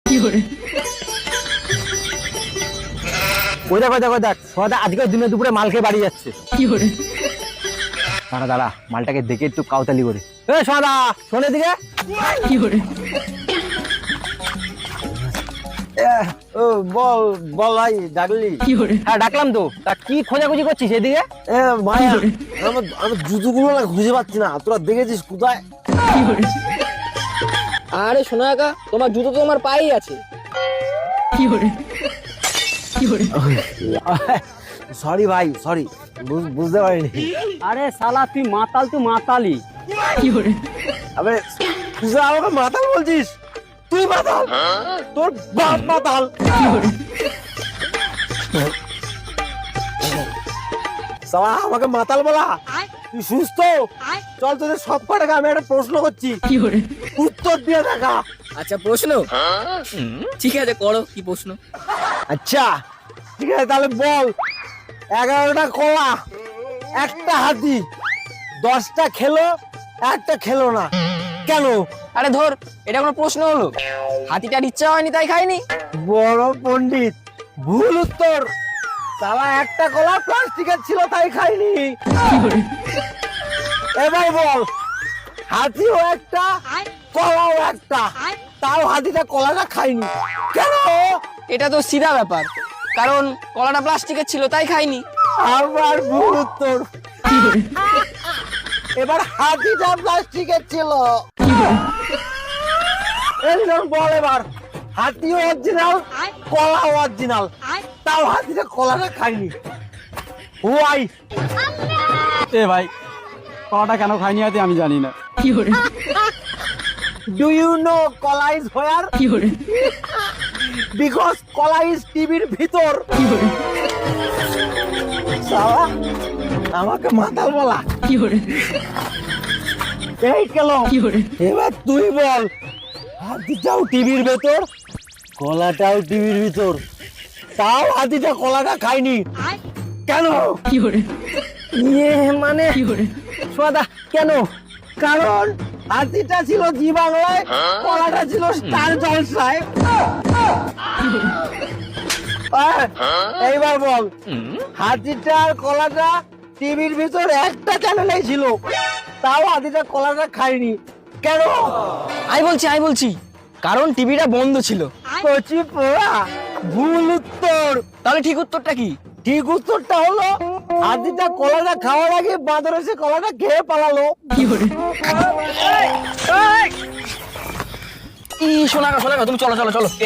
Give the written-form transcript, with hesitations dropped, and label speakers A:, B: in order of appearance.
A: ওই দেখ ওই দেখ ওই দেখ সোনাদা আজকে দিনে দুপুরে মাল খেয়ে বাড়ি যাচ্ছে। দাঁড়া দাঁড়া মালটাকে দেখে একটু কাউতালি করে। এ সোনাদা শোনের দিকে। ও বল বল ভাই ডাকলি? হ্যাঁ ডাকলাম তো। তা কি খোঁজাখুঁজি করছিস এদিকে?
B: মায়া আমার জুতোগুলো না খুঁজে পাচ্ছি না, তোরা দেখেছিস কোথায়?
C: আরে শোনো একা, তোমার জুতো তো আমার পায়েই আছে।
B: সরি ভাই সরি, বুঝতে পারিনি।
A: আরে শালা তুই মাতাল, তুই মাতালি।
B: আবে তুই আমাকে মাতাল বলছিস? তুই মাতাল, তোর বাপ মাতাল। সালা আমাকে মাতাল বলা? তুই সুস্থ? চল তোদের সব কটাকে আমি একটা প্রশ্ন করছি, উত্তর দিয়ে দেখা।
C: আচ্ছা প্রশ্ন, ঠিক আছে করো, কি প্রশ্ন?
B: আচ্ছা ঠিক আছে তাহলে বল, 11টা কলা একটা হাতি 10টা খেলো একটা খেলো না, কেন?
C: আরে ধর, এটা কোনো প্রশ্ন হলো? হাতিটার ইচ্ছা হয়নি তাই খাইনি।
B: বড় পণ্ডিত, ভুল উত্তর। সালা একটা কলা প্লাস্টিকের ছিল তাই খাইনি। এবার বল, হাতিও একটা কলাও একটা, তাও হাতিটা কলাটা খাইনি, কেন?
C: এটা তো সিধা ব্যাপার, কারণ কলাটা প্লাস্টিকের ছিল তাই খাইনি।
B: আবার ভুল উত্তর। এবার হাতিটা প্লাস্টিকের ছিল। এরকম বল এবার, হাতিও অরিজিনাল কলাও অরিজিনাল, তাও হাতিটা কলাটা খাইনি, ওয়াই?
A: এ ভাই কলাটা কেন খাইনি হাতি আমি জানি না।
B: ডু ইউ নো কলা ইজ হোয়ার? বিকজ কলা ইজ টিভির ভিতর। শালা আমাকে মাতাল বলা। এই কেন? এবার তুই বল, হাতিটাও টিভির ভেতর কলাটাও টিভির ভিতর, তাও হাতিটা কলাটা খায়নি, কেন? ইয়ে মানে সোনাদা কেন? কারণ হাতিটা ছিল জি বাংলায়, কলাটা ছিল স্টার জলসায়। এইবার বল, হাতিটা আর কলাটা টিভির ভিতর একটা চ্যানেলেই ছিল, তাও হাতিটা কলাটা খায়নি, কেন?
C: আমি বলছি কারণ টিভিটা বন্ধ ছিল।
B: কচি পোড়া, ভুল উত্তর।
C: তাহলে ঠিক উত্তরটা কি?
B: ঠিক উত্তরটা হলো, হাতিটা কলাটা খাওয়ার আগে বাঁদর এসে কলাটা খেয়ে পালালো।
C: শোনা তুমি চলো চলো চলো।